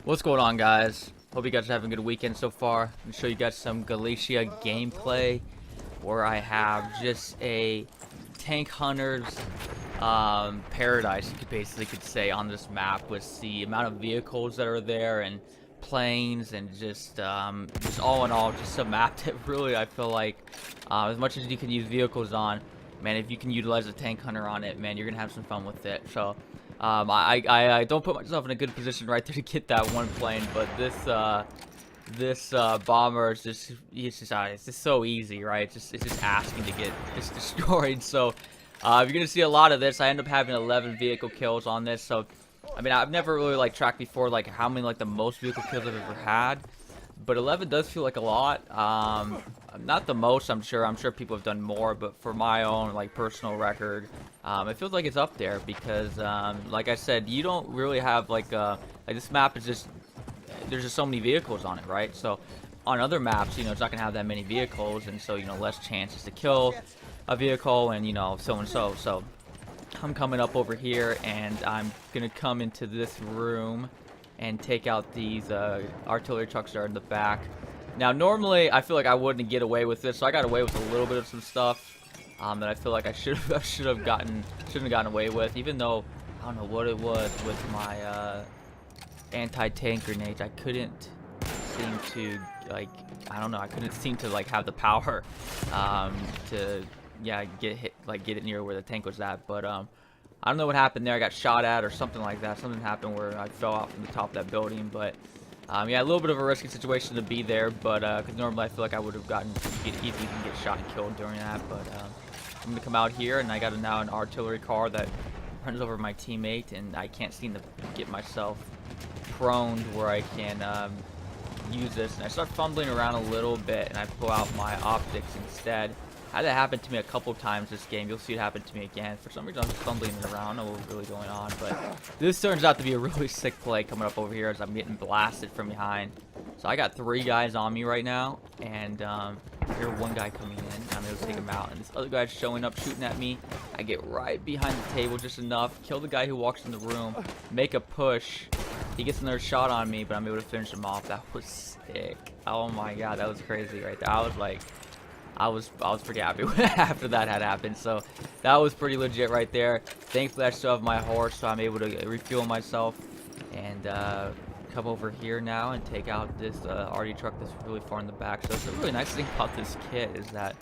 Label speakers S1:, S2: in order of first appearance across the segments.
S1: What's going on, guys? Hope you guys are having a good weekend so far. I'm going to show you guys some Galicia gameplay where I have just a tank hunter's paradise, you could say, on this map with the amount of vehicles that are there and planes and just all in all, just a map that really I feel like as much as you can use vehicles on, man, if you can utilize a tank hunter on it, man, you're gonna have some fun with it. So I don't put myself in a good position right there to get that one plane, but this bomber is it's just so easy, right? It's just asking to get just destroyed. So you're gonna see a lot of this. I end up having 11 vehicle kills on this. So I mean, I've never really like tracked before like how many like the most vehicle kills I've ever had, but 11 does feel like a lot. Not the most, I'm sure. I'm sure people have done more, but for my own like personal record, it feels like it's up there because, like I said, you don't really have like this map is just there's just so many vehicles on it, right? So on other maps, you know, it's not gonna have that many vehicles, and so you know less chances to kill a vehicle, and you know so and so. So I'm coming up over here, and I'm gonna come into this room and take out these artillery trucks that are in the back. Now, normally, I feel like I wouldn't get away with this, so I got away with a little bit of some stuff that I feel like I shouldn't have gotten away with, even though I don't know what it was with my anti-tank grenades. I couldn't seem to I couldn't seem to like have the power to get it near where the tank was at, but I don't know what happened there. I got shot at or something like that. Something happened where I fell out from the top of that building, but yeah, a little bit of a risky situation to be there, but because normally I feel like I would have gotten easily get shot and killed during that. But I'm gonna come out here, and I got now an artillery car that runs over my teammate, and I can't seem to get myself prone where I can use this. And I start fumbling around a little bit, and I pull out my optics instead. Had that happen to me a couple times this game. You'll see it happen to me again. For some reason, I'm fumbling around. I don't know what's really going on, but this turns out to be a really sick play coming up over here as I'm getting blasted from behind. So I got 3 guys on me right now, and I hear one guy coming in. I'm able to take him out, and this other guy's showing up, shooting at me. I get right behind the table just enough, kill the guy who walks in the room, make a push. He gets another shot on me, but I'm able to finish him off. That was sick. Oh my god, that was crazy right there. I was pretty happy after that had happened. So that was pretty legit right there. Thankfully, I still have my horse, so I'm able to refuel myself and come over here now and take out this RD truck that's really far in the back. So that's a really nice thing about this kit is that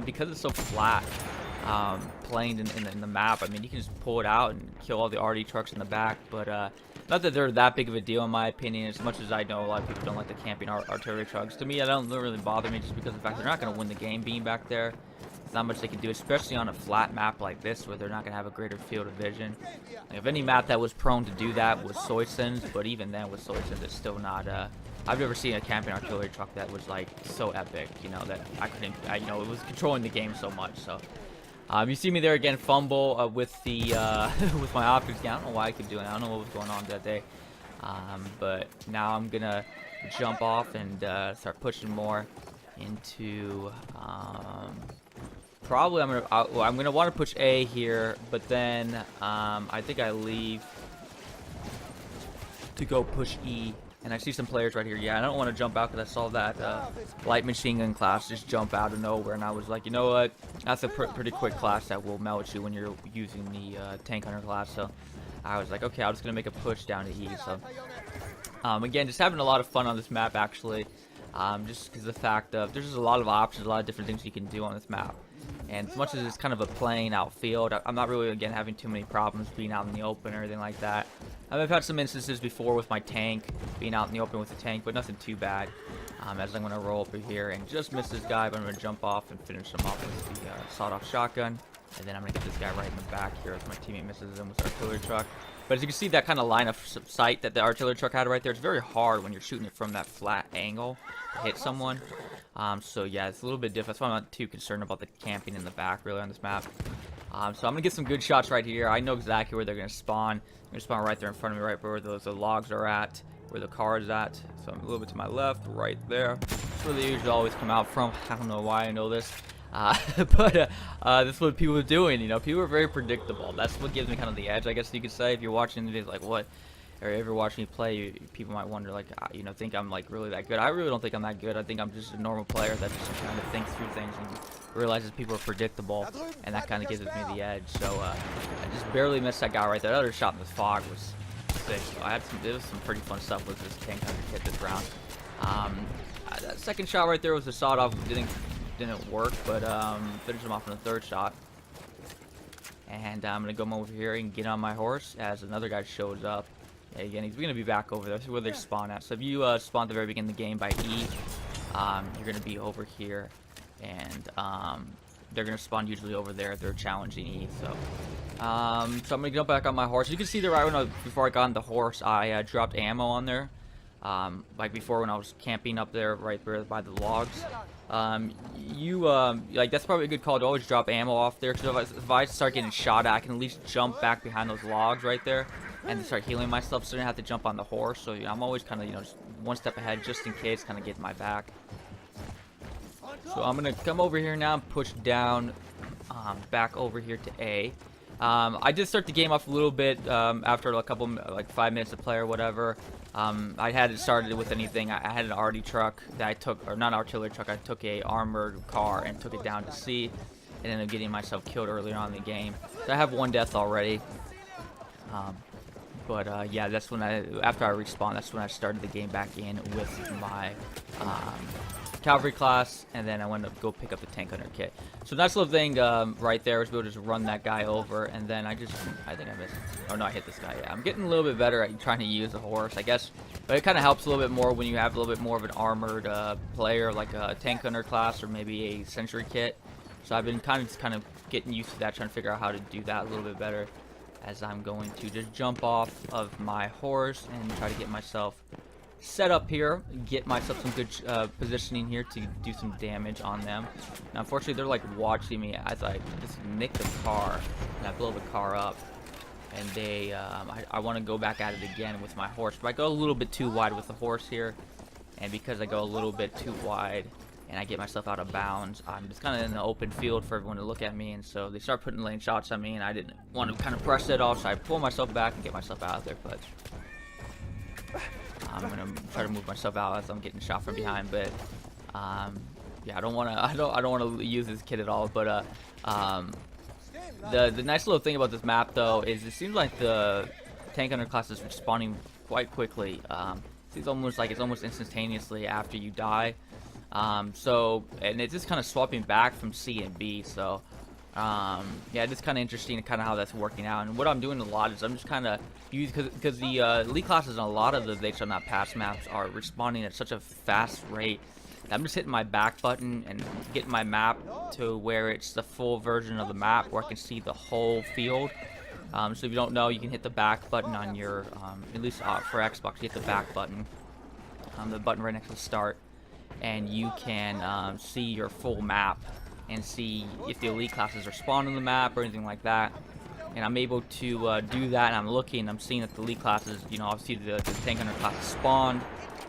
S1: because it's so flat, planed in the map, I mean, you can just pull it out and kill all the RD trucks in the back. But not that they're that big of a deal in my opinion, as much as I know a lot of people don't like the camping artillery trucks. To me, I don't really bother me just because of the fact they're not going to win the game being back there. There's not much they can do, especially on a flat map like this where they're not going to have a greater field of vision. Like, if any map that was prone to do that was Soysons, but even then with Soysons, it's still not I've never seen a camping artillery truck that was like so epic, you know, that I couldn't, you know, it was controlling the game so much. So you see me there again, fumble with the with my optics. I don't know why I could do it. I don't know what was going on that day. But now I'm gonna jump off and start pushing more into. Probably I'm gonna want to push A here, but then I think I leave to go push E. And I see some players right here. Yeah, I don't want to jump out because I saw that light machine gun class just jump out of nowhere. And I was like, you know what? That's a pretty quick class that will melt you when you're using the tank hunter class. So I was like, okay, I'm just going to make a push down to E. So again, just having a lot of fun on this map, actually. Just because of the fact of there's just a lot of options, a lot of different things you can do on this map. And as much as it's kind of a plain outfield, I'm not really, again, having too many problems being out in the open or anything like that. I've had some instances before with my tank, being out in the open with the tank, but nothing too bad. As I'm going to roll over here and just miss this guy, but I'm going to jump off and finish him off with the sawed-off shotgun. And then I'm going to get this guy right in the back here as my teammate misses him with the artillery truck. But as you can see, that kind of line of sight that the artillery truck had right there, it's very hard when you're shooting it from that flat angle to hit someone. So yeah, it's a little bit different. That's why I'm not too concerned about the camping in the back really on this map. So I'm going to get some good shots right here. I know exactly where they're going to spawn. They're going to spawn right there in front of me, right where the logs are at, where the car is at. So I'm a little bit to my left, right there. That's where they usually always come out from. I don't know why I know this. But that's what people are doing, you know. People are very predictable. That's what gives me kind of the edge, I guess you could say. If you're watching the videos, like, what? or ever watch me play, people might wonder, like, you know, think I'm like really that good. I really don't think I'm that good. I think I'm just a normal player that just kind of thinks through things and realizes people are predictable, and that kind of gives me the edge. So I just barely missed that guy right there. That other shot in the fog was sick. So I had there was some pretty fun stuff with this tank hunter kit this round. That second shot right there was a sawed off. Didn't work, but finished him off on the third shot. And I'm gonna go over here and get on my horse as another guy shows up. Yeah, again, he's gonna be back over there. This is where they spawn at. So if you spawn at the very beginning of the game by E, you're gonna be over here, and they're gonna spawn usually over there if they're challenging E. So, so I'm gonna go back on my horse. You can see there right when before I got on the horse, I dropped ammo on there. Like before when I was camping up there right there by the logs. Like that's probably a good call to always drop ammo off there, because if I start getting shot at, I can at least jump back behind those logs right there and start healing myself, so I don't have to jump on the horse. So I'm always kind of, you know, just one step ahead just in case, kind of get my back. So I'm gonna come over here now and push down back over here to A. I did start the game off a little bit after a couple, like 5 minutes of play or whatever. I hadn't started with anything. I had an arty truck that I took, or not an artillery truck, I took a armored car and took it down to C, and ended up getting myself killed earlier on in the game. So I have 1 death already. Yeah, that's when after I respawned, that's when I started the game back in with my cavalry class, and then I went to go pick up the tank hunter kit. So nice little thing right there was be able to just run that guy over, and then I think I missed. Oh no, I hit this guy. Yeah, I'm getting a little bit better at trying to use a horse, I guess, but it kind of helps a little bit more when you have a little bit more of an armored player, like a tank hunter class or maybe a sentry kit. So I've been kind of getting used to that, trying to figure out how to do that a little bit better, as I'm going to just jump off of my horse and try to get myself set up here, get myself some good positioning here to do some damage on them. Now, unfortunately, they're like watching me as I just nick the car and I blow the car up. And they, I want to go back at it again with my horse, but I go a little bit too wide with the horse here. And because I go a little bit too wide and I get myself out of bounds, I'm just kind of in the open field for everyone to look at me. And so they start putting lane shots on me, and I didn't want to kind of press it off, so I pull myself back and get myself out of there. But I'm gonna try to move myself out as I'm getting shot from behind. But yeah, I don't want to use this kit at all. But the nice little thing about this map though is it seems like the tank hunter class is respawning quite quickly. It's almost instantaneously after you die. And it's just kind of swapping back from C and B. So yeah, it's kind of interesting kind of how that's working out. And what I'm doing a lot is I'm just kind of because the elite classes on a lot of the They Shall Not Pass maps are respawning at such a fast rate. I'm just hitting my back button and getting my map to where it's the full version of the map where I can see the whole field. So if you don't know, you can hit the back button on your, at least for Xbox, you hit the back button, the button right next to start, and you can see your full map and see if the elite classes are spawned on the map or anything like that. And I'm able to do that, and I'm looking, I'm seeing that the elite classes, you know, obviously the tank hunter class is spawned.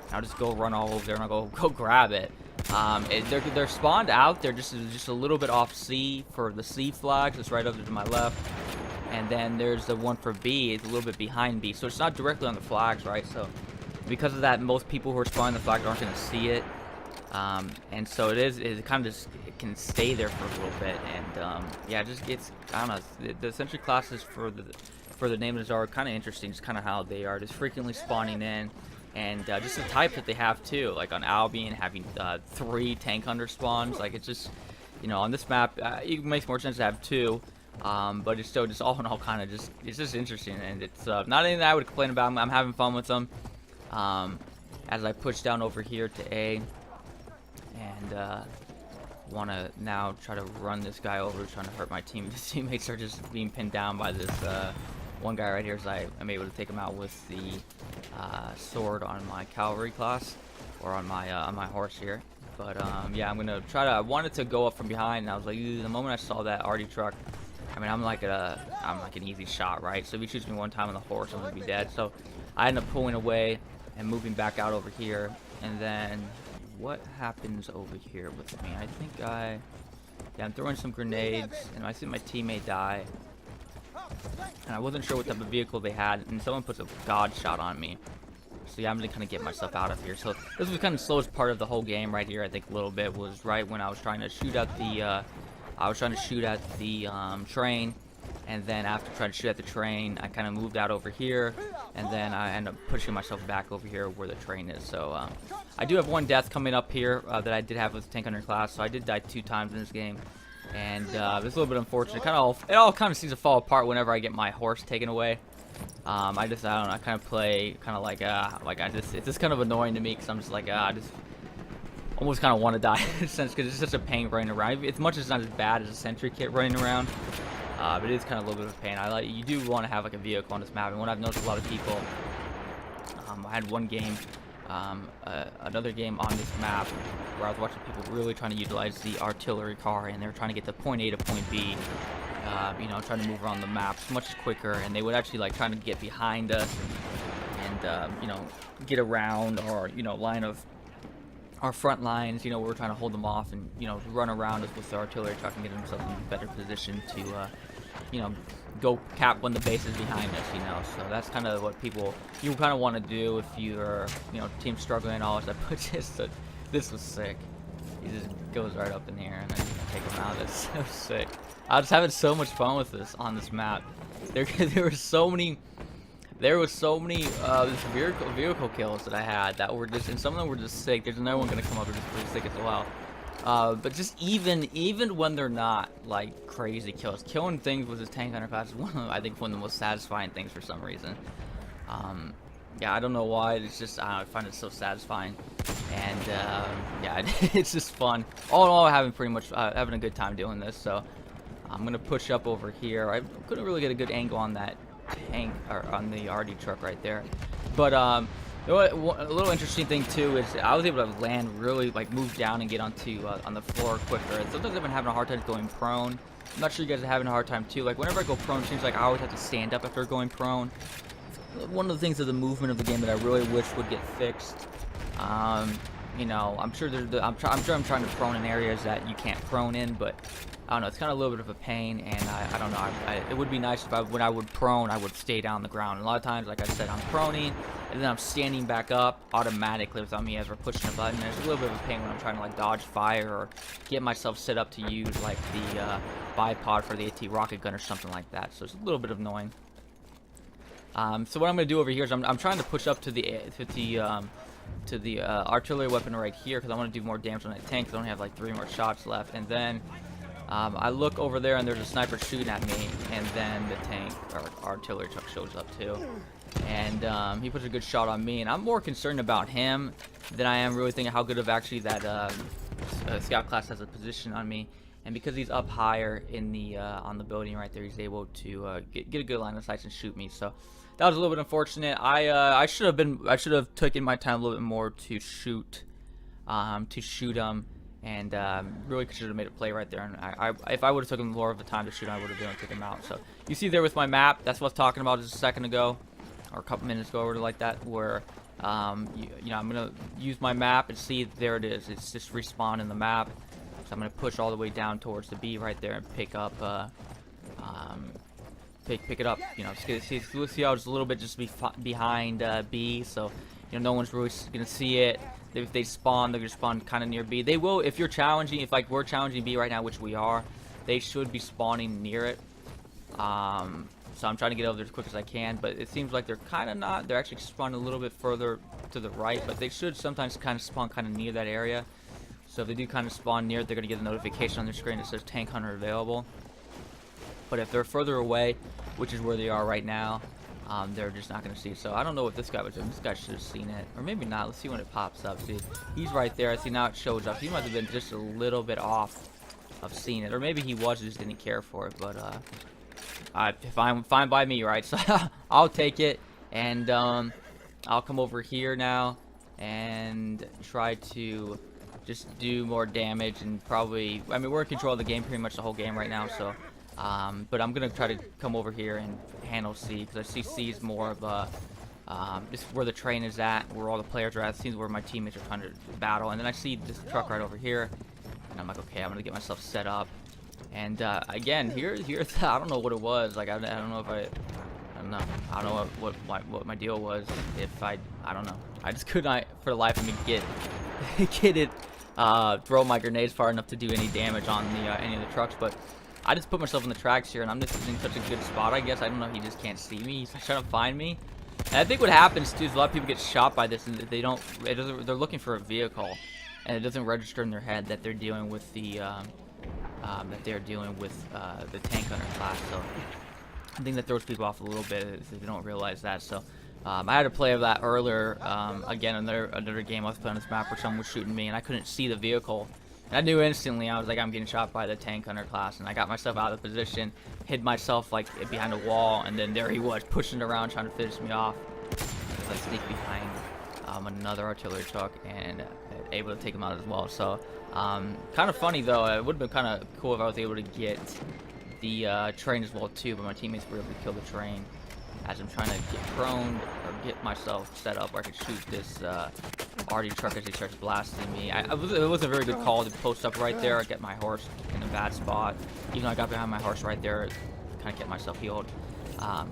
S1: And I'll just go run all over there and I'll go grab it. They're spawned out there just a little bit off C for the C flags. It's right over to my left. And then there's the one for B. It's a little bit behind B. So it's not directly on the flags, right? So because of that, most people who are spawning the flags aren't going to see it. And so it kind of just can stay there for a little bit. And yeah, it just gets, I don't know, the sentry classes for the names are kind of interesting. Just kind of how they are just frequently spawning in. And just the type that they have too, like on Albion having 3 tank hunter spawns. Like it's just, you know, on this map it makes more sense to have 2, but it's still just all in all kind of just, it's just interesting, and it's not anything that I would complain about. I'm having fun with them. As I push down over here to A, and want to now try to run this guy over, trying to hurt my team. His teammates are just being pinned down by this one guy right here, so I'm able to take him out with the sword on my cavalry class, or on my horse here. But yeah, I'm gonna try to. I wanted to go up from behind, and I was like, the moment I saw that arty truck, I mean, I'm like an easy shot, right? So if he shoots me one time on the horse, I'm gonna be dead. So I end up pulling away and moving back out over here. And then what happens over here with me? I think I'm throwing some grenades, and I see my teammate die. and I wasn't sure what type of vehicle they had, and someone puts a god shot on me. So yeah, I'm gonna kind of get myself out of here. So this was kind of the slowest part of the whole game right here. I think a little bit was right when I was trying to shoot at the train, and then after trying to shoot at the train, I kind of moved out over here, and then I ended up pushing myself back over here where the train is. So I do have one death coming up here that I did have with tank hunter class. So I did die 2 times in this game, and it's a little bit unfortunate. It all kind of seems to fall apart whenever I get my horse taken away. I don't know, I kind of play kind of like it's just kind of annoying to me, because I'm just like, I just almost kind of want to die in a sense, because it's such a pain running around. As much as it's not as bad as a sentry kit running around, but it is kind of a little bit of a pain. You do want to have like a vehicle on this map, and what I've noticed a lot of people, I had one game, another game on this map where I was watching people really trying to utilize the artillery car, and they were trying to get to point A to point B. You know, trying to move around the map much quicker, and they would actually like trying to get behind us and you know, get around our, you know, line of our front lines. You know, we're trying to hold them off, and you know, run around us with the artillery truck and get themselves in a better position to you know, go cap when the base is behind us. You know, so that's kind of what you kind of want to do if you're, you know, team struggling and all that. But this was sick. He just goes right up in here and then take him out. That's so sick. I was having so much fun with this on this map. There were so many vehicle kills that I had that were just, and some of them were just sick. There's another one gonna come up that's pretty sick as well. But just even when they're not like crazy kills, killing things with this tank hunter class is I think one of the most satisfying things for some reason. Yeah, I don't know why. It's just I find it so satisfying, and yeah, it's just fun. All in all, having a good time doing this. So I'm gonna push up over here. I couldn't really get a good angle on that tank or on the RD truck right there, but a little interesting thing too is I was able to land really, like, move down and get onto on the floor quicker. And sometimes I've been having a hard time going prone. I'm not sure you guys are having a hard time too. Like whenever I go prone, it seems like I always have to stand up after going prone. One of the things of the movement of the game that I really wish would get fixed. You know, I'm sure I'm trying to prone in areas that you can't prone in, but I don't know. It's kind of a little bit of a pain, and I don't know. It would be nice if when I would prone, I would stay down the ground. And a lot of times, like I said, I'm proning, and then I'm standing back up automatically without me ever pushing a button. And it's a little bit of a pain when I'm trying to like dodge fire or get myself set up to use like the bipod for the AT rocket gun or something like that. So it's a little bit annoying. So what I'm going to do over here is I'm trying to push up to the artillery weapon right here, because I want to do more damage on that tank, because I only have like 3 more shots left. And then I look over there and there's a sniper shooting at me, and then the tank or artillery truck shows up too, and he puts a good shot on me, and I'm more concerned about him than I am really thinking how good of actually that scout class has a position on me. And because he's up higher in the on the building right there, he's able to get a good line of sight and shoot me. So that was a little bit unfortunate. I should have taken my time a little bit more to shoot him, and really should have made a play right there. And if I would have taken more of the time to shoot him, I would have been able to take him out. So you see there with my map, that's what I was talking about just a second ago, or a couple minutes ago, or like that, where you know, I'm gonna use my map and see, there it is. It's just respawn in the map. So I'm gonna push all the way down towards the B right there and pick up, pick it up. You know, see how it's a little bit just behind B, so you know no one's really gonna see it. If they spawn, they're gonna spawn kind of near B. They will, if you're challenging, if like we're challenging B right now, which we are, they should be spawning near it. So I'm trying to get over there as quick as I can, but it seems like they're kind of not. They're actually spawning a little bit further to the right, but they should sometimes kind of spawn kind of near that area. So if they do kind of spawn near it, they're going to get a notification on their screen that says tank hunter available. But if they're further away, which is where they are right now, they're just not going to see it. So I don't know what this guy was doing. This guy should have seen it, or maybe not. Let's see when it pops up. See, he's right there. I see now it shows up. He must have been just a little bit off of seeing it, or maybe he was, just didn't care for it. But fine by me, right? So I'll take it, and I'll come over here now and try to just do more damage, and probably, I mean, we're in control of the game pretty much the whole game right now, so but I'm gonna try to come over here and handle C, because I see C is more of a just where the train is at, where all the players are at. It seems where my teammates are trying to battle, and then I see this truck right over here, and I'm like, okay, I'm gonna get myself set up And again, here, I don't know what it was. Like I don't know if I don't know. I don't know what my deal was. If I don't know. I just could not, for the life of me, get it. Throw my grenades far enough to do any damage on the any of the trucks. But I just put myself in the tracks here, and I'm just in such a good spot. I guess I don't know. He just can't see me. He's trying to find me. And I think what happens too is a lot of people get shot by this, and they don't. They're looking for a vehicle, and it doesn't register in their head that they're dealing with the the tank hunter class. So I think that throws people off a little bit if they don't realize that. So I had a play of that earlier. Again, another game I was playing on this map where someone was shooting me, and I couldn't see the vehicle. And I knew instantly. I was like, I'm getting shot by the tank hunter class, and I got myself out of the position, hid myself like behind a wall, and then there he was pushing around trying to finish me off. I sneaked behind another artillery truck and able to take him out as well. So kind of funny though. It would have been kind of cool if I was able to get the train as well too, but my teammates were able to kill the train as I'm trying to get prone or get myself set up where I could shoot this RD truck as he starts blasting me. It was a very good call to post up right there, get my horse in a bad spot. Even though I got behind my horse right there, kind of kept myself healed,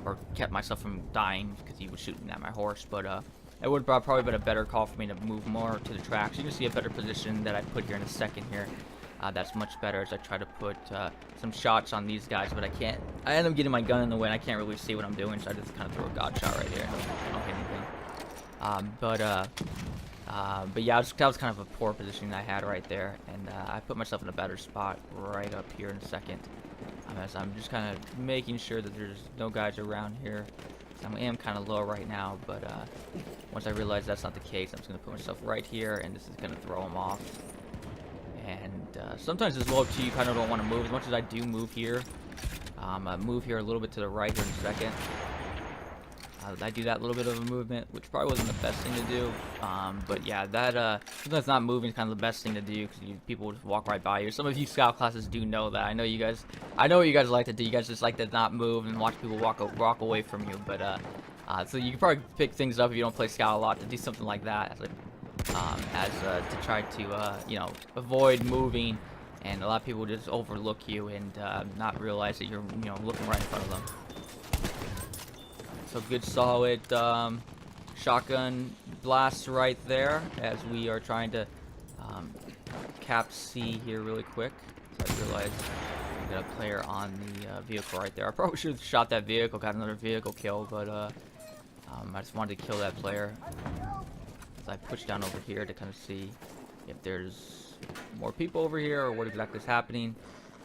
S1: or kept myself from dying because he was shooting at my horse. But it would have probably been a better call for me to move more to the tracks. You can see a better position that I put here in a second here. That's much better as I try to put some shots on these guys, but I can't. I end up getting my gun in the way, and I can't really see what I'm doing, so I just kind of throw a god shot right here. I don't hit anything. But yeah, that was kind of a poor position I had right there, and I put myself in a better spot right up here in a second. As I'm just kind of making sure that there's no guys around here. I am kind of low right now, but once I realize that's not the case, I'm just going to put myself right here, and this is going to throw them off. And sometimes as well too, you kind of don't want to move as much as I do move here. I move here a little bit to the right here in a second. I do that little bit of a movement, which probably wasn't the best thing to do. But yeah, that sometimes not moving is kind of the best thing to do because people just walk right by you. Some of you scout classes do know that. I know what you guys like to do. You guys just like to not move and watch people walk away from you. But so you can probably pick things up if you don't play scout a lot to do something like that. To try to avoid moving, and a lot of people just overlook you and not realize that you're looking right in front of them. So good solid shotgun blast right there as we are trying to cap C here really quick. So I realized we got a player on the vehicle right there. I probably should have shot that vehicle, got another vehicle kill, but I just wanted to kill that player. So I pushed down over here to kind of see if there's more people over here or what exactly is happening.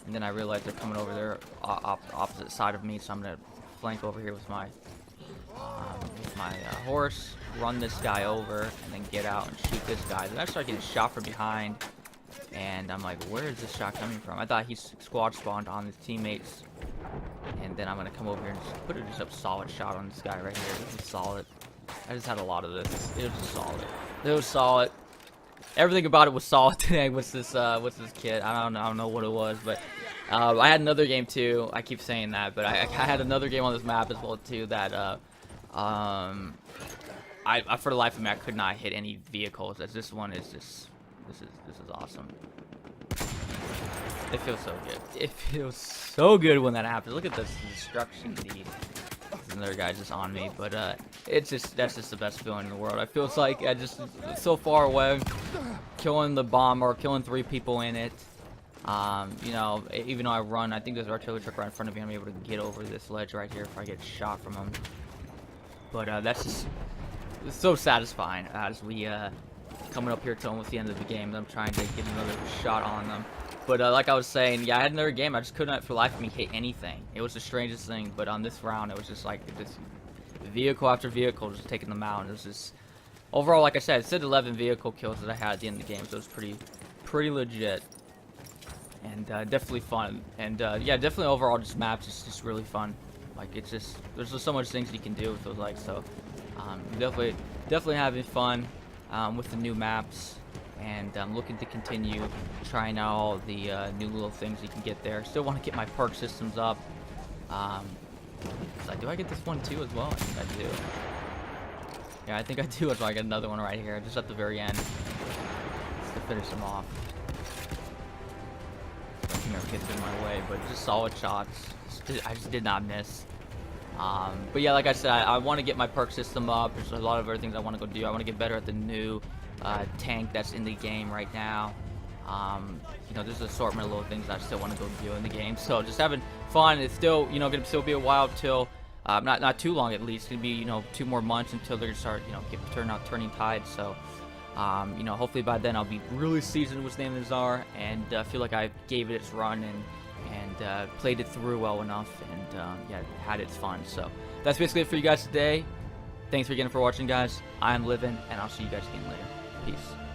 S1: And then I realized they're coming over there opposite side of me, so I'm going to flank over here with my horse, run this guy over, and then get out and shoot this guy. Then I start getting shot from behind, and I'm like, where is this shot coming from? I thought he squad spawned on his teammates, and then I'm going to come over here and just put a solid shot on this guy right here. This is solid. I just had a lot of this. It was just solid. It was solid. Everything about it was solid today. What's this kid? I don't know what it was, but I had another game too. I keep saying that, but I had another game on this map as well too. That I for the life of me I could not hit any vehicles. As this one is just this is awesome. It feels so good. It feels so good when that happens. Look at this destruction, dude. Another guy just on me, but that's just the best feeling in the world. I feel like I just so far away, killing the bomb or killing 3 people in it. Even though I run, I think there's an artillery truck right in front of me. I'm able to get over this ledge right here if I get shot from him. But that's just so satisfying as we coming up here to almost the end of the game. I'm trying to get another shot on them. But like I was saying, yeah, I had another game. I just couldn't, for the life of me, hit anything. It was the strangest thing. But on this round, it was just like this vehicle after vehicle just taking them out. And it was just overall, like I said, it said 11 vehicle kills that I had at the end of the game, so it was pretty legit and definitely fun. And yeah, definitely overall, just maps is just really fun. Like it's just there's just so much things you can do with those. Like so, definitely having fun with the new maps. And I'm looking to continue trying out all the new little things you can get there. Still want to get my perk systems up. Do I get this one too as well? I think I do. Yeah, I think I do. So I got another one right here, just at the very end, just to finish them off. team ever gets in my way, but just solid shots. I just did not miss. But yeah, like I said, I want to get my perk system up. There's a lot of other things I want to go do. I want to get better at the new tank that's in the game right now. You know, there's an assortment of little things I still want to go do in the game. So just having fun. It's still, you know, gonna still be a while till not too long at least. It's gonna be, you know, 2 more months until they're gonna start, you know, turning tide. So you know, hopefully by then I'll be really seasoned with Name Nazar and feel like I gave it its run and played it through well enough and yeah, had its fun. So that's basically it for you guys today. Thanks again for watching, guys. I'm Livin, and I'll see you guys again later. Peace.